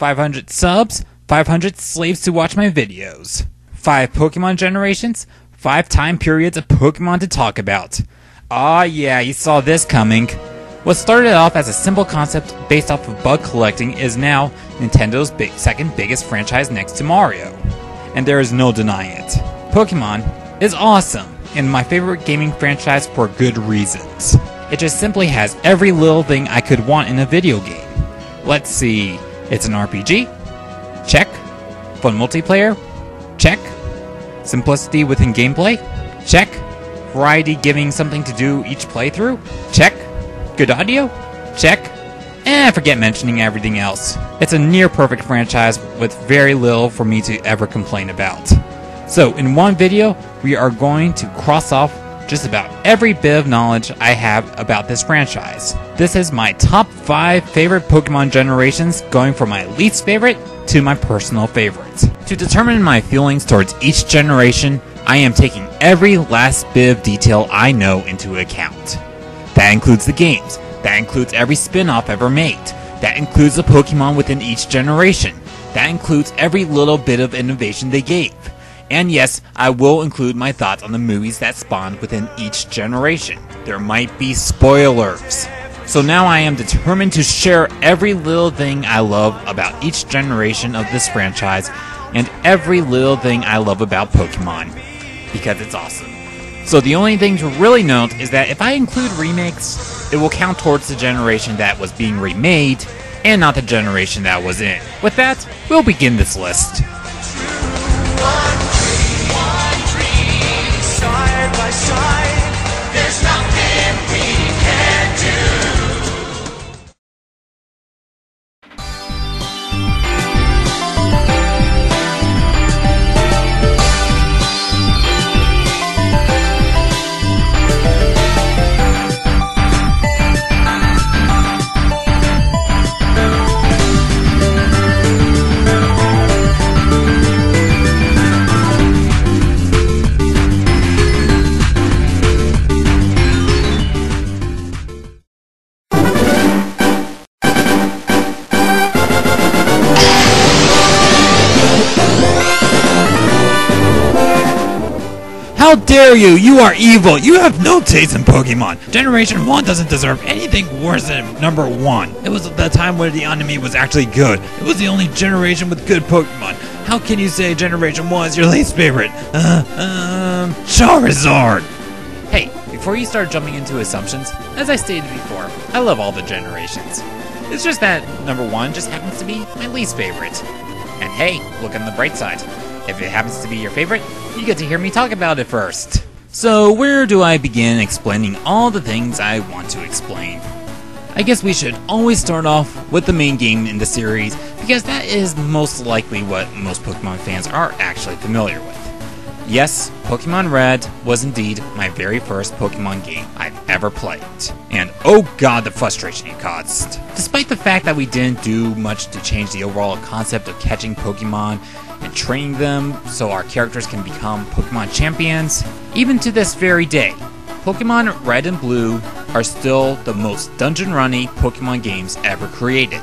500 subs, 500 slaves to watch my videos. 5 Pokemon generations, 5 time periods of Pokemon to talk about. Aw yeah, you saw this coming. What started off as a simple concept based off of bug collecting is now Nintendo's second biggest franchise next to Mario. And there is no denying it. Pokemon is awesome, and my favorite gaming franchise for good reasons. It just simply has every little thing I could want in a video game. Let's see, it's an RPG? Check. Fun multiplayer? Check. Simplicity within gameplay? Check. Variety giving something to do each playthrough? Check. Good audio? Check. Forget mentioning everything else. It's a near perfect franchise with very little for me to ever complain about. So in one video, we are going to cross off just about every bit of knowledge I have about this franchise. This is my top 5 favorite Pokemon generations, going from my least favorite to my personal favorite. To determine my feelings towards each generation, I am taking every last bit of detail I know into account. That includes the games, that includes every spin-off ever made, that includes the Pokemon within each generation, that includes every little bit of innovation they gave. And yes, I will include my thoughts on the movies that spawned within each generation. There might be spoilers. So now I am determined to share every little thing I love about each generation of this franchise and every little thing I love about Pokemon, because it's awesome. So the only thing to really note is that if I include remakes, it will count towards the generation that was being remade and not the generation that was in. With that, we'll begin this list. How dare you! You are evil! You have no taste in Pokemon! Generation 1 doesn't deserve anything worse than number 1. It was the time where the anime was actually good. It was the only generation with good Pokemon. How can you say Generation 1 is your least favorite? Charizard! Hey, before you start jumping into assumptions, as I stated before, I love all the generations. It's just that number 1 just happens to be my least favorite. And hey, look on the bright side. If it happens to be your favorite, you get to hear me talk about it first. So where do I begin explaining all the things I want to explain? I guess we should always start off with the main game in the series, because that is most likely what most Pokemon fans are actually familiar with. Yes, Pokemon Red was indeed my very first Pokemon game I've ever played. And oh god, the frustration it caused. Despite the fact that we didn't do much to change the overall concept of catching Pokemon and training them so our characters can become Pokemon champions, even to this very day, Pokemon Red and Blue are still the most dungeon-runny Pokemon games ever created.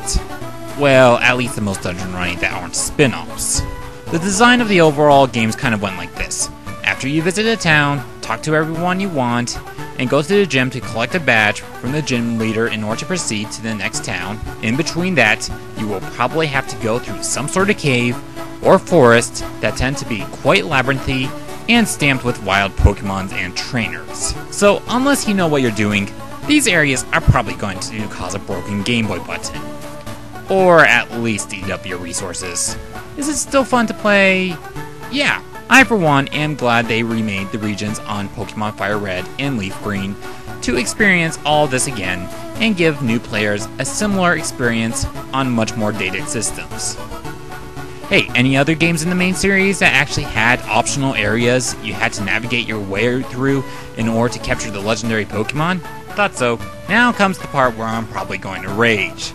Well, at least the most dungeon-runny that aren't spin-offs. The design of the overall games kind of went like this. After you visit a town, talk to everyone you want, and go to the gym to collect a badge from the gym leader in order to proceed to the next town. In between that, you will probably have to go through some sort of cave or forest that tend to be quite labyrinthy and stamped with wild Pokemons and trainers. So unless you know what you're doing, these areas are probably going to cause a broken Game Boy button. Or at least eat up your resources. Is it still fun to play? Yeah, I for one am glad they remade the regions on Pokemon Fire Red and Leaf Green to experience all this again and give new players a similar experience on much more dated systems. Hey, any other games in the main series that actually had optional areas you had to navigate your way through in order to capture the legendary Pokemon? Thought so. Now comes the part where I'm probably going to rage.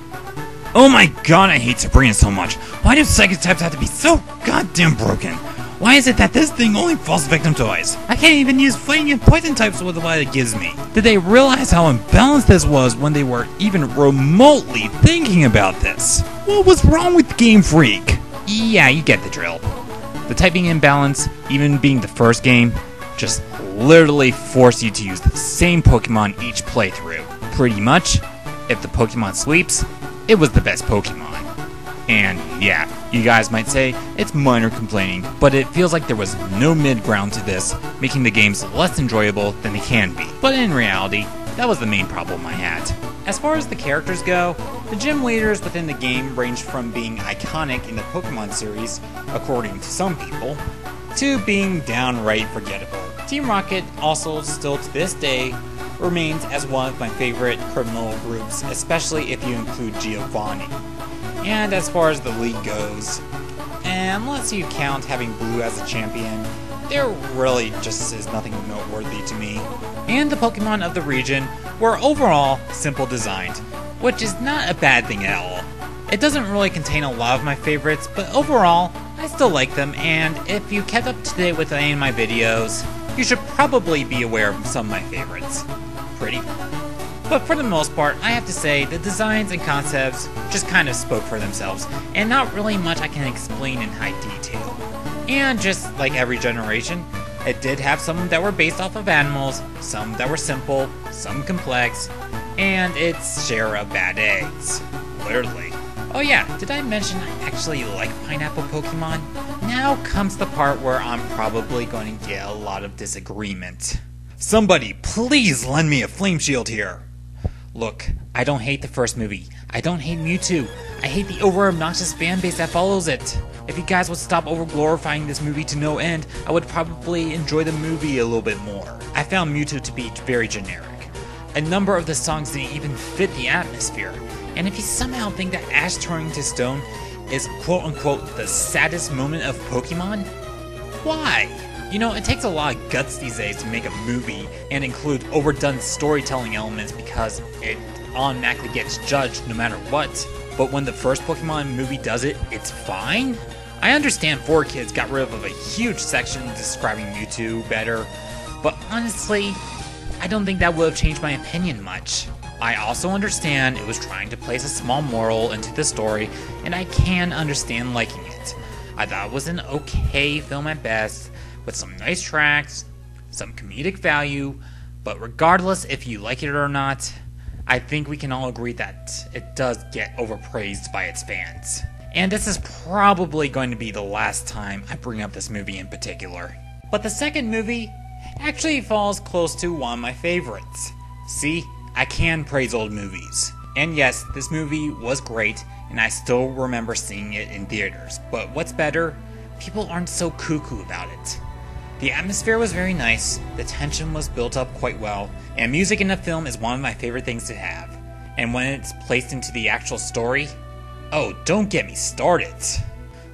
Oh my god, I hate Sabrina so much. Why do psychic types have to be so goddamn broken? Why is it that this thing only falls victim to ice? I can't even use fighting and poison types with what it gives me. Did they realize how imbalanced this was when they were even remotely thinking about this? What was wrong with Game Freak? Yeah, you get the drill. The typing imbalance, even being the first game, just literally forced you to use the same Pokemon each playthrough. Pretty much, if the Pokemon sweeps, it was the best Pokemon. And yeah, you guys might say it's minor complaining, but it feels like there was no mid-ground to this, making the games less enjoyable than they can be. But in reality, that was the main problem I had. As far as the characters go, the gym leaders within the game ranged from being iconic in the Pokemon series, according to some people, to being downright forgettable. Team Rocket also still to this day remains as one of my favorite criminal groups, especially if you include Giovanni. And as far as the league goes, unless you count having Blue as a champion, there really just is nothing noteworthy to me. And the Pokemon of the region were overall simple designed, which is not a bad thing at all. It doesn't really contain a lot of my favorites, but overall, I still like them, and if you kept up to date with any of my videos, you should probably be aware of some of my favorites. But for the most part, I have to say the designs and concepts just kind of spoke for themselves, and not really much I can explain in high detail. And just like every generation, it did have some that were based off of animals, some that were simple, some complex, and its share of bad eggs. Literally. Oh yeah, did I mention I actually like pineapple Pokemon? Now comes the part where I'm probably going to get a lot of disagreement. Somebody, please lend me a flame shield here. Look, I don't hate the first movie. I don't hate Mewtwo. I hate the over-obnoxious fanbase that follows it. If you guys would stop over-glorifying this movie to no end, I would probably enjoy the movie a little bit more. I found Mewtwo to be very generic. A number of the songs didn't even fit the atmosphere. And if you somehow think that Ash turning to stone is quote-unquote the saddest moment of Pokemon, why? You know, it takes a lot of guts these days to make a movie and include overdone storytelling elements because it automatically gets judged no matter what. But when the first Pokemon movie does it, it's fine? I understand 4Kids got rid of a huge section describing Mewtwo better, but honestly, I don't think that would have changed my opinion much. I also understand it was trying to place a small moral into the story, and I can understand liking it. I thought it was an okay film at best, with some nice tracks, some comedic value, but regardless if you like it or not, I think we can all agree that it does get overpraised by its fans. And this is probably going to be the last time I bring up this movie in particular. But the second movie actually falls close to one of my favorites. See, I can praise old movies. And yes, this movie was great, and I still remember seeing it in theaters. But what's better, people aren't so cuckoo about it. The atmosphere was very nice, the tension was built up quite well, and music in a film is one of my favorite things to have. And when it's placed into the actual story, oh, don't get me started.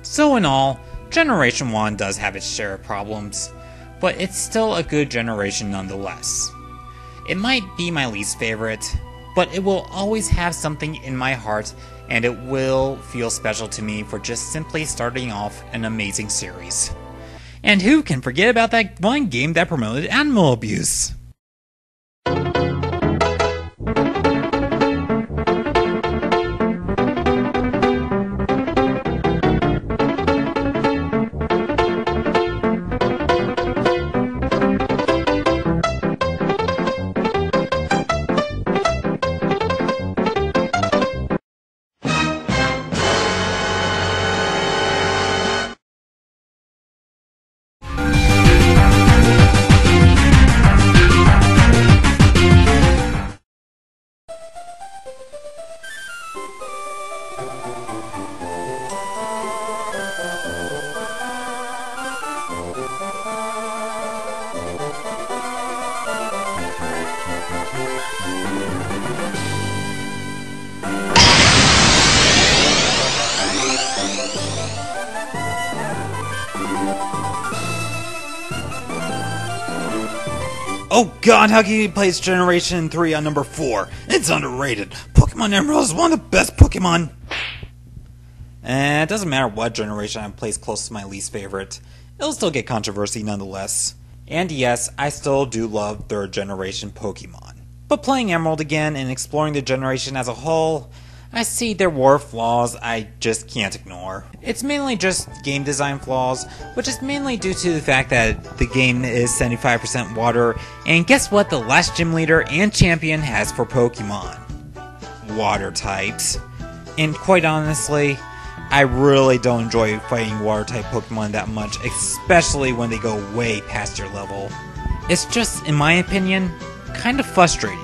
So in all, Generation 1 does have its share of problems, but it's still a good generation nonetheless. It might be my least favorite, but it will always have something in my heart, and it will feel special to me for just simply starting off an amazing series. And who can forget about that one game that promoted animal abuse? Oh god, how can you place Generation 3 on number 4? It's underrated. Pokemon Emerald is one of the best Pokemon. It doesn't matter what generation I place close to my least favorite. it'll still get controversy nonetheless. And yes, I still do love 3rd generation Pokemon. But playing Emerald again and exploring the generation as a whole, I see there were flaws I just can't ignore. It's mainly just game design flaws, which is mainly due to the fact that the game is 75% water, and guess what the last gym leader and champion has for Pokemon? Water types. And quite honestly, I really don't enjoy fighting water type Pokemon that much, especially when they go way past your level. It's just, in my opinion, kind of frustrating.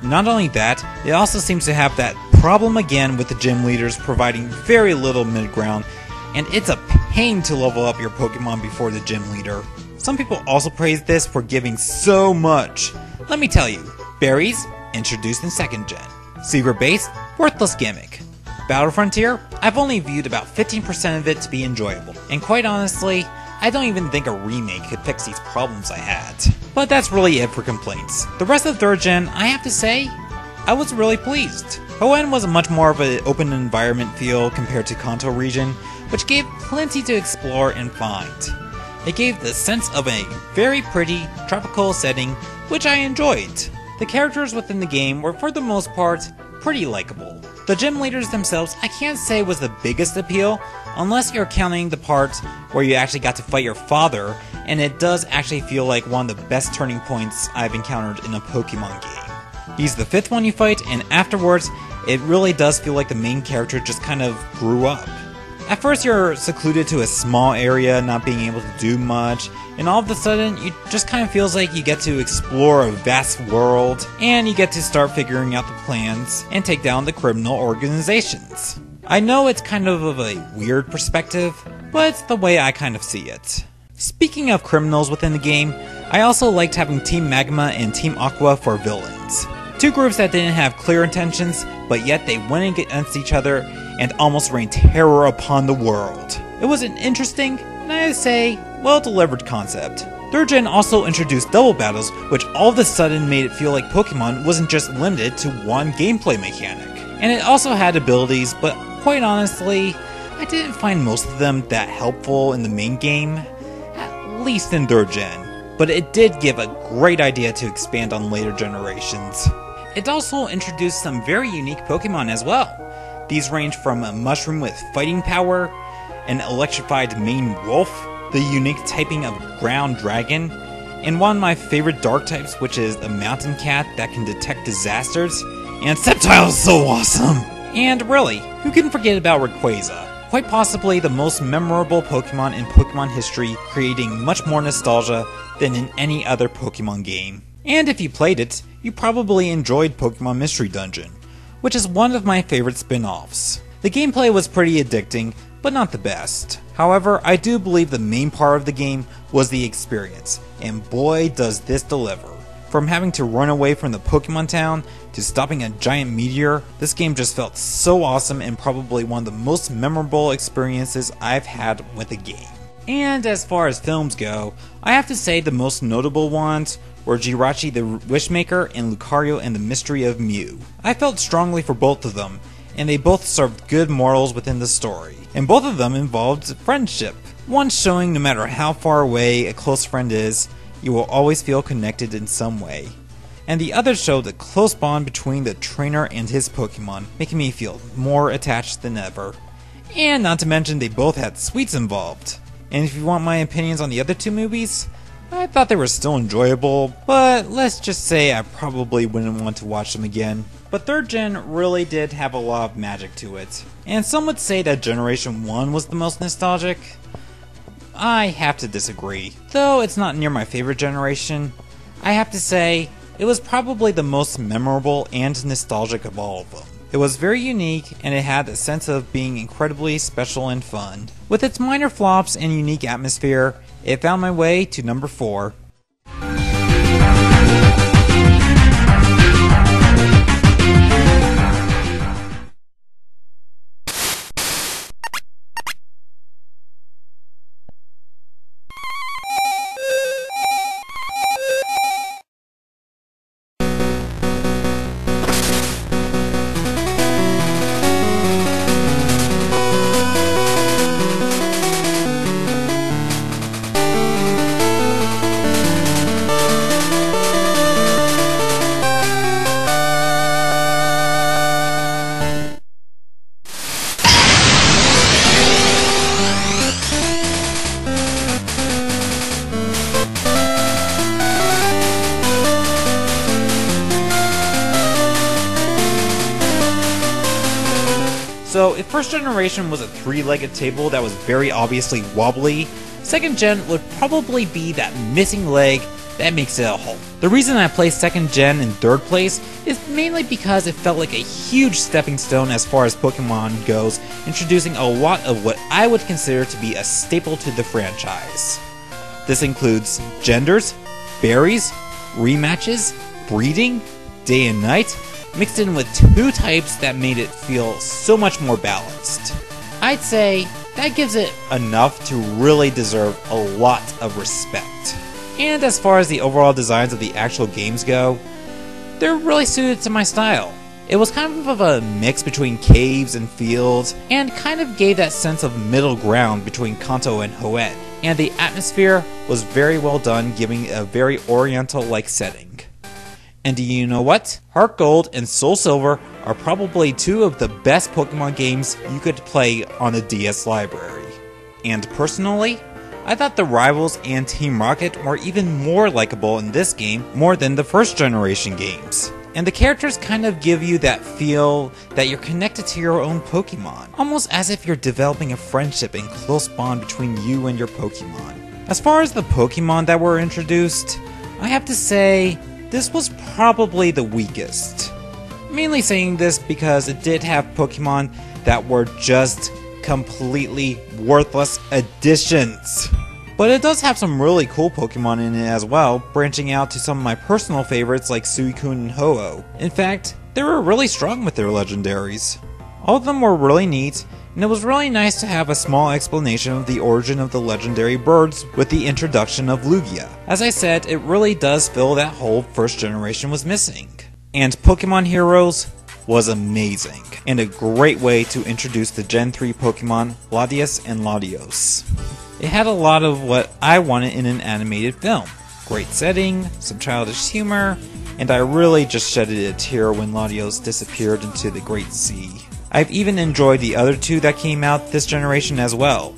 Not only that, it also seems to have that problem again with the gym leaders providing very little mid-ground, and it's a pain to level up your Pokemon before the gym leader. Some people also praise this for giving so much. Let me tell you, berries, introduced in 2nd gen. Secret base, worthless gimmick. Battle Frontier, I've only viewed about 15% of it to be enjoyable, and quite honestly, I don't even think a remake could fix these problems I had. But that's really it for complaints. The rest of 3rd gen, I have to say, I was really pleased. Hoenn was much more of an open environment feel compared to Kanto region, which gave plenty to explore and find. It gave the sense of a very pretty, tropical setting, which I enjoyed. The characters within the game were for the most part pretty likable. The gym leaders themselves I can't say was the biggest appeal, unless you're counting the part where you actually got to fight your father, and it does actually feel like one of the best turning points I've encountered in a Pokemon game. He's the 5th one you fight, and afterwards, it really does feel like the main character just kind of grew up. At first you're secluded to a small area, not being able to do much, and all of a sudden it just kind of feels like you get to explore a vast world, and you get to start figuring out the plans and take down the criminal organizations. I know it's kind of a weird perspective, but it's the way I kind of see it. Speaking of criminals within the game, I also liked having Team Magma and Team Aqua for villains. Two groups that didn't have clear intentions, but yet they went against each other and almost rained terror upon the world. It was an interesting, and I'd say, well-delivered concept. 3rd gen also introduced double battles, which all of a sudden made it feel like Pokemon wasn't just limited to one gameplay mechanic. And it also had abilities, but quite honestly, I didn't find most of them that helpful in the main game, at least in 3rd gen. But it did give a great idea to expand on later generations. It also introduced some very unique Pokemon as well. These range from a mushroom with fighting power, an electrified Maine wolf, the unique typing of ground dragon, and one of my favorite dark types, which is a mountain cat that can detect disasters, and Sceptile is so awesome! And really, who can forget about Rayquaza? Quite possibly the most memorable Pokemon in Pokemon history, creating much more nostalgia than in any other Pokemon game. And if you played it, you probably enjoyed Pokemon Mystery Dungeon, which is one of my favorite spin-offs. The gameplay was pretty addicting, but not the best. However, I do believe the main part of the game was the experience, and boy does this deliver. From having to run away from the Pokemon town to stopping a giant meteor, this game just felt so awesome and probably one of the most memorable experiences I've had with a game. And as far as films go, I have to say the most notable ones were Jirachi the Wishmaker and Lucario and the Mystery of Mew. I felt strongly for both of them, and they both served good morals within the story. And both of them involved friendship. One showing no matter how far away a close friend is, you will always feel connected in some way. And the other showed a close bond between the trainer and his Pokemon, making me feel more attached than ever. And not to mention they both had sweets involved. And if you want my opinions on the other two movies, I thought they were still enjoyable, but let's just say I probably wouldn't want to watch them again. But 3rd gen really did have a lot of magic to it. And some would say that Generation 1 was the most nostalgic. I have to disagree. Though it's not near my favorite generation, I have to say it was probably the most memorable and nostalgic of all of them. It was very unique, and it had a sense of being incredibly special and fun. With its minor flops and unique atmosphere, it found my way to number 4. So if first generation was a three-legged table that was very obviously wobbly, second gen would probably be that missing leg that makes it a whole. The reason I placed second gen in third place is mainly because it felt like a huge stepping stone as far as Pokemon goes, introducing a lot of what I would consider to be a staple to the franchise. This includes genders, berries, rematches, breeding, day and night, mixed in with two types that made it feel so much more balanced. I'd say that gives it enough to really deserve a lot of respect. And as far as the overall designs of the actual games go, they're really suited to my style. It was kind of a mix between caves and fields, and kind of gave that sense of middle ground between Kanto and Hoenn. And the atmosphere was very well done, giving a very oriental-like setting. And do you know what? Heart Gold and Soul Silver are probably two of the best Pokemon games you could play on a DS library. And personally, I thought the rivals and Team Rocket were even more likable in this game more than the first generation games. And the characters kind of give you that feel that you're connected to your own Pokemon, almost as if you're developing a friendship and close bond between you and your Pokemon. As far as the Pokemon that were introduced, I have to say, this was probably the weakest. Mainly saying this because it did have Pokemon that were just completely worthless additions. But it does have some really cool Pokemon in it as well, branching out to some of my personal favorites like Suicune and Ho-Oh. In fact, they were really strong with their legendaries. All of them were really neat, and it was really nice to have a small explanation of the origin of the legendary birds with the introduction of Lugia. As I said, it really does fill that hole first generation was missing. And Pokemon Heroes was amazing, and a great way to introduce the Gen 3 Pokemon Latias and Latios. It had a lot of what I wanted in an animated film. Great setting, some childish humor, and I really just shedded a tear when Latios disappeared into the Great Sea. I've even enjoyed the other two that came out this generation as well.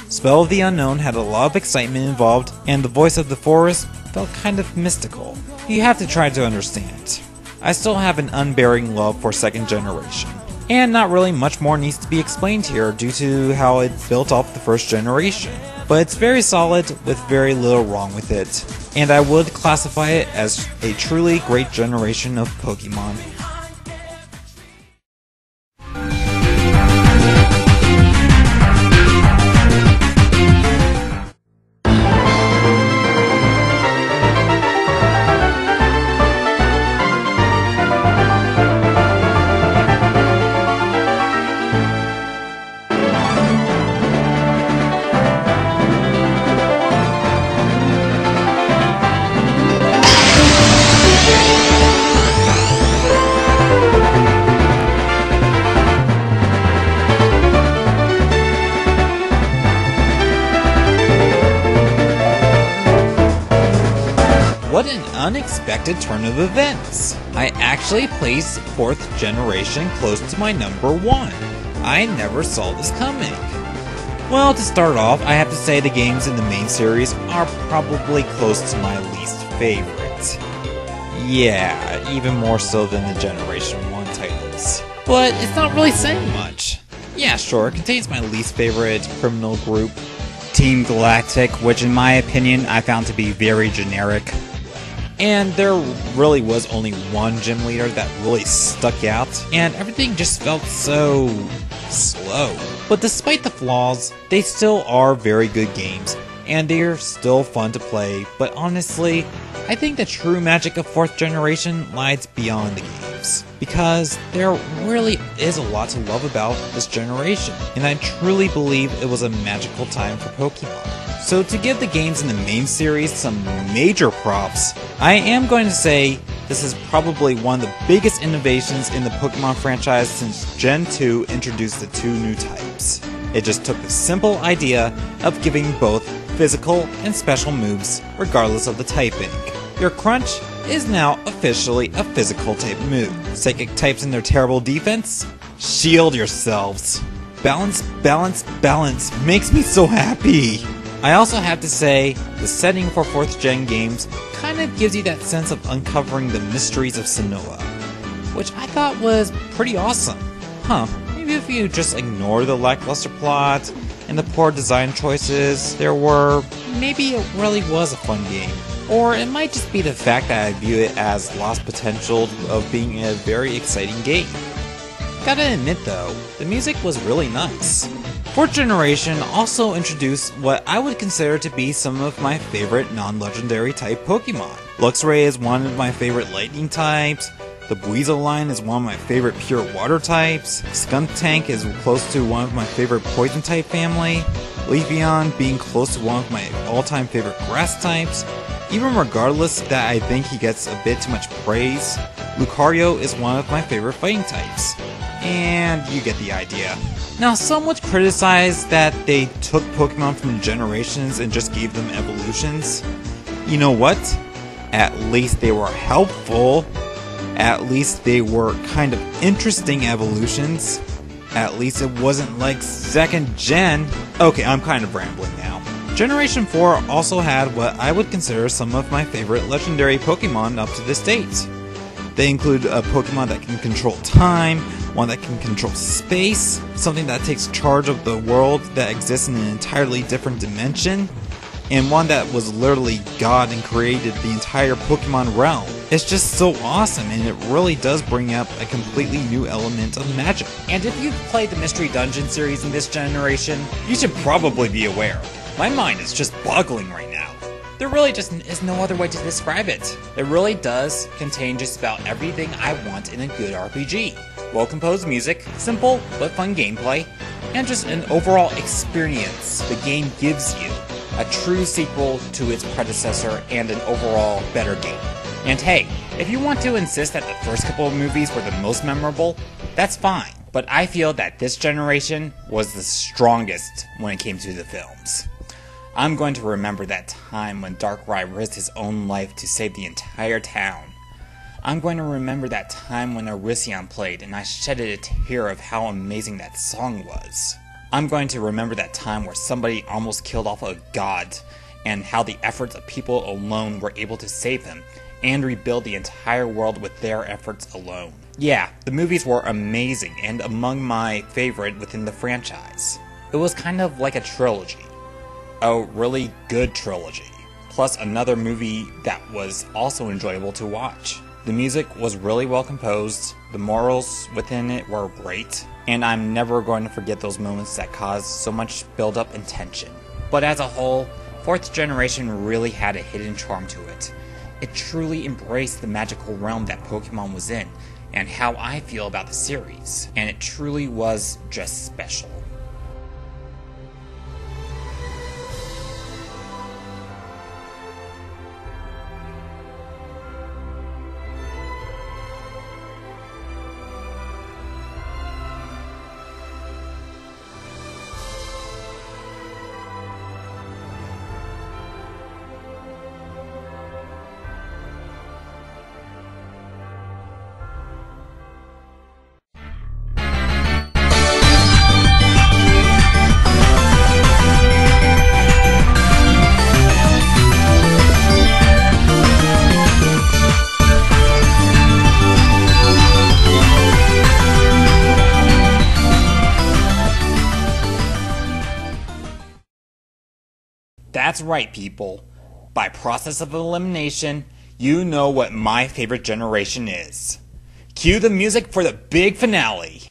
Spell of the Unknown had a lot of excitement involved, and the voice of the forest felt kind of mystical. You have to try to understand. I still have an unbearing love for second generation. And not really much more needs to be explained here due to how it built off the first generation. But it's very solid with very little wrong with it. And I would classify it as a truly great generation of Pokemon. What an unexpected turn of events! I actually placed 4th generation close to my number 1. I never saw this coming. Well, to start off, I have to say the games in the main series are probably close to my least favorite. Yeah, even more so than the Generation 1 titles. But it's not really saying much. Yeah, sure, it contains my least favorite criminal group, Team Galactic, which in my opinion I found to be very generic. And there really was only one gym leader that really stuck out, and everything just felt so slow. But despite the flaws, they still are very good games, and they're still fun to play, but honestly, I think the true magic of 4th generation lies beyond the games, because there really is a lot to love about this generation, and I truly believe it was a magical time for Pokemon. So to give the games in the main series some major props, I am going to say this is probably one of the biggest innovations in the Pokemon franchise since Gen 2 introduced the 2 new types. It just took the simple idea of giving both physical and special moves regardless of the typing. Your Crunch is now officially a physical type move. Psychic types and their terrible defense? Shield yourselves. Balance, balance, balance makes me so happy. I also have to say, the setting for 4th gen games kind of gives you that sense of uncovering the mysteries of Sinnoh, which I thought was pretty awesome. Huh, maybe maybe if you just ignore the lackluster plot and the poor design choices there were, maybe it really was a fun game. Or it might just be the fact that I view it as lost potential of being a very exciting game. Gotta admit though, the music was really nice. 4th Generation also introduced what I would consider to be some of my favorite non-legendary type Pokemon. Luxray is one of my favorite lightning types, the Buizel line is one of my favorite pure water types, Skuntank is close to one of my favorite poison type family, Leafeon being close to one of my all-time favorite grass types. Even regardless that I think he gets a bit too much praise, Lucario is one of my favorite fighting types. And you get the idea. Now, some would criticize that they took Pokemon from generations and just gave them evolutions. You know what? At least they were helpful. At least they were kind of interesting evolutions. At least it wasn't like 2nd Gen. Okay, I'm kind of rambling now. Generation 4 also had what I would consider some of my favorite legendary Pokemon up to this date. They include a Pokemon that can control time, one that can control space, something that takes charge of the world that exists in an entirely different dimension, and one that was literally God and created the entire Pokemon realm. It's just so awesome, and it really does bring up a completely new element of magic. And if you've played the Mystery Dungeon series in this generation, you should probably be aware. My mind is just boggling right now. There really just is no other way to describe it. It really does contain just about everything I want in a good RPG. Well-composed music, simple but fun gameplay, and just an overall experience the game gives you. A true sequel to its predecessor and an overall better game. And hey, if you want to insist that the first couple of movies were the most memorable, that's fine. But I feel that this generation was the strongest when it came to the films. I'm going to remember that time when Darkrai risked his own life to save the entire town. I'm going to remember that time when Arisian played and I shedded a tear of how amazing that song was. I'm going to remember that time where somebody almost killed off a god and how the efforts of people alone were able to save him and rebuild the entire world with their efforts alone. Yeah, the movies were amazing and among my favorite within the franchise. It was kind of like a trilogy. A really good trilogy. Plus another movie that was also enjoyable to watch. The music was really well composed, the morals within it were great, and I'm never going to forget those moments that caused so much build-up and tension. But as a whole, 4th Generation really had a hidden charm to it. It truly embraced the magical realm that Pokemon was in, and how I feel about the series, and it truly was just special. That's right, people. By process of elimination, you know what my favorite generation is. Cue the music for the big finale.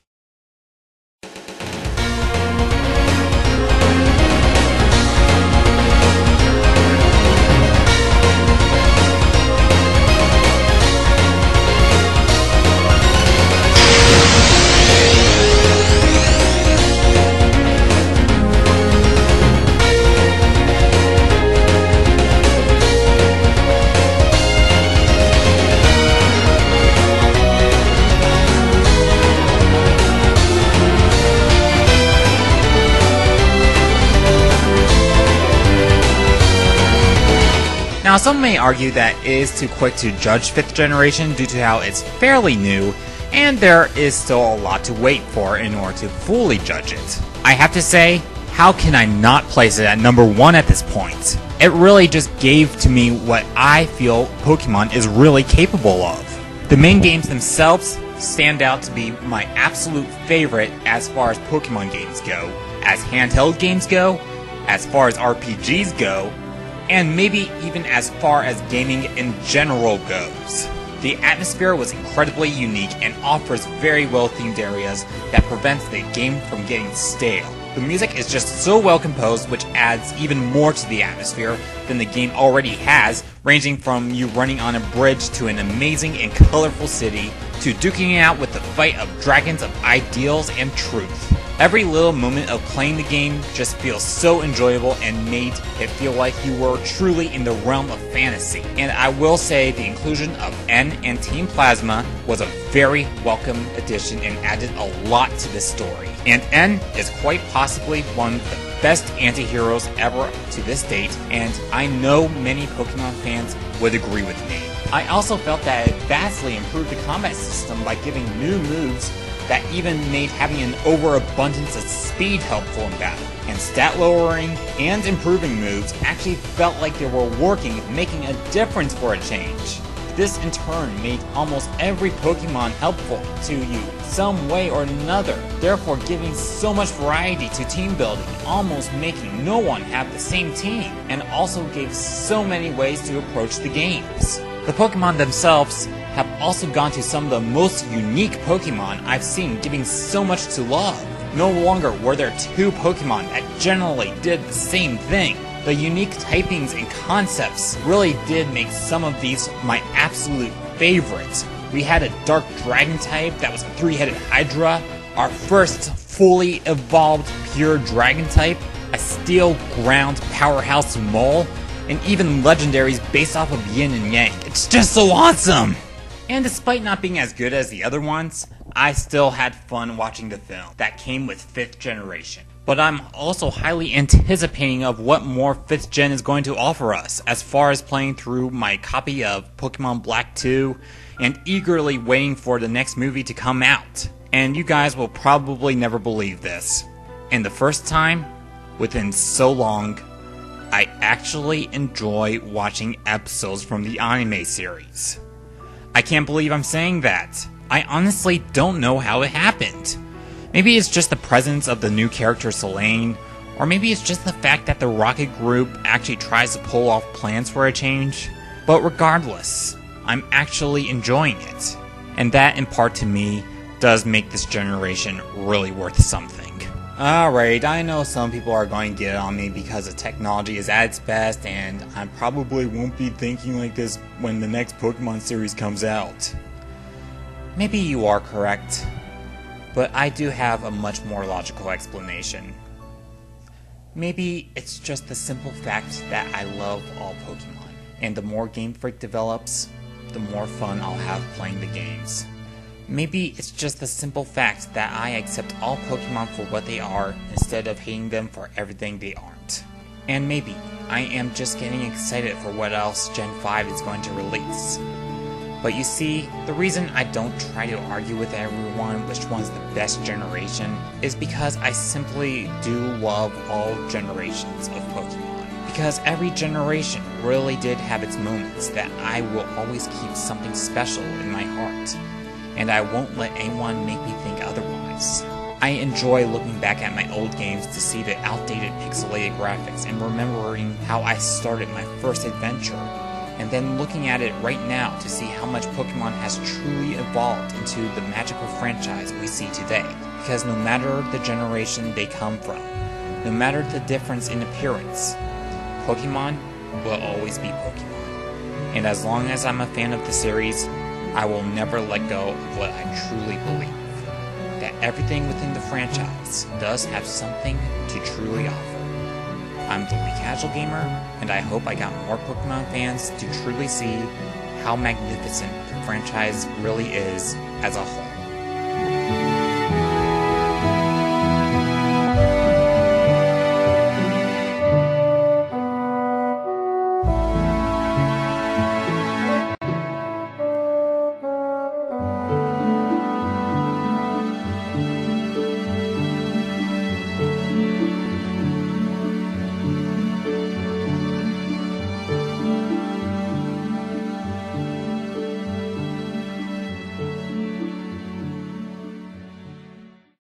Now, some may argue that it is too quick to judge 5th generation due to how it's fairly new, and there is still a lot to wait for in order to fully judge it. I have to say, how can I not place it at number 1 at this point? It really just gave to me what I feel Pokemon is really capable of. The main games themselves stand out to be my absolute favorite as far as Pokemon games go, as handheld games go, as far as RPGs go, and maybe even as far as gaming in general goes. The atmosphere was incredibly unique and offers very well themed areas that prevents the game from getting stale. The music is just so well composed, which adds even more to the atmosphere than the game already has, ranging from you running on a bridge to an amazing and colorful city, to duking it out with the fight of dragons of ideals and truth. Every little moment of playing the game just feels so enjoyable and made it feel like you were truly in the realm of fantasy. And I will say the inclusion of N and Team Plasma was a very welcome addition and added a lot to this story. And N is quite possibly one of the best anti-heroes ever to this date, and I know many Pokemon fans would agree with me. I also felt that it vastly improved the combat system by giving new moves that even made having an overabundance of speed helpful in battle. And stat lowering and improving moves actually felt like they were working, making a difference for a change. This in turn made almost every Pokemon helpful to you some way or another, therefore giving so much variety to team building, almost making no one have the same team, and also gave so many ways to approach the games. The Pokemon themselves have also gone to some of the most unique Pokemon I've seen, giving so much to love. No longer were there two Pokemon that generally did the same thing. The unique typings and concepts really did make some of these my absolute favorites. We had a Dark Dragon type that was a three-headed Hydra, our first fully evolved pure Dragon type, a Steel Ground powerhouse Mole, and even legendaries based off of Yin and Yang. It's just so awesome! And despite not being as good as the other ones, I still had fun watching the film that came with 5th generation. But I'm also highly anticipating of what more 5th gen is going to offer us, as far as playing through my copy of Pokemon Black 2, and eagerly waiting for the next movie to come out. And you guys will probably never believe this. And the first time, within so long, I actually enjoy watching episodes from the anime series. I can't believe I'm saying that. I honestly don't know how it happened. Maybe it's just the presence of the new character Selene, or maybe it's just the fact that the Rocket Group actually tries to pull off plans for a change. But regardless, I'm actually enjoying it. And that, in part to me, does make this generation really worth something. Alright, I know some people are going to get on me because the technology is at its best, and I probably won't be thinking like this when the next Pokemon series comes out. Maybe you are correct, but I do have a much more logical explanation. Maybe it's just the simple fact that I love all Pokemon, and the more Game Freak develops, the more fun I'll have playing the games. Maybe it's just the simple fact that I accept all Pokemon for what they are instead of hating them for everything they aren't. And maybe I am just getting excited for what else Gen 5 is going to release. But you see, the reason I don't try to argue with everyone which one's the best generation is because I simply do love all generations of Pokemon. Because every generation really did have its moments that I will always keep something special in my heart. And I won't let anyone make me think otherwise. I enjoy looking back at my old games to see the outdated pixelated graphics and remembering how I started my first adventure, and then looking at it right now to see how much Pokemon has truly evolved into the magical franchise we see today. Because no matter the generation they come from, no matter the difference in appearance, Pokemon will always be Pokemon. And as long as I'm a fan of the series, I will never let go of what I truly believe. That everything within the franchise does have something to truly offer. I'm the Wii Casual Gamer, and I hope I got more Pokemon fans to truly see how magnificent the franchise really is as a whole.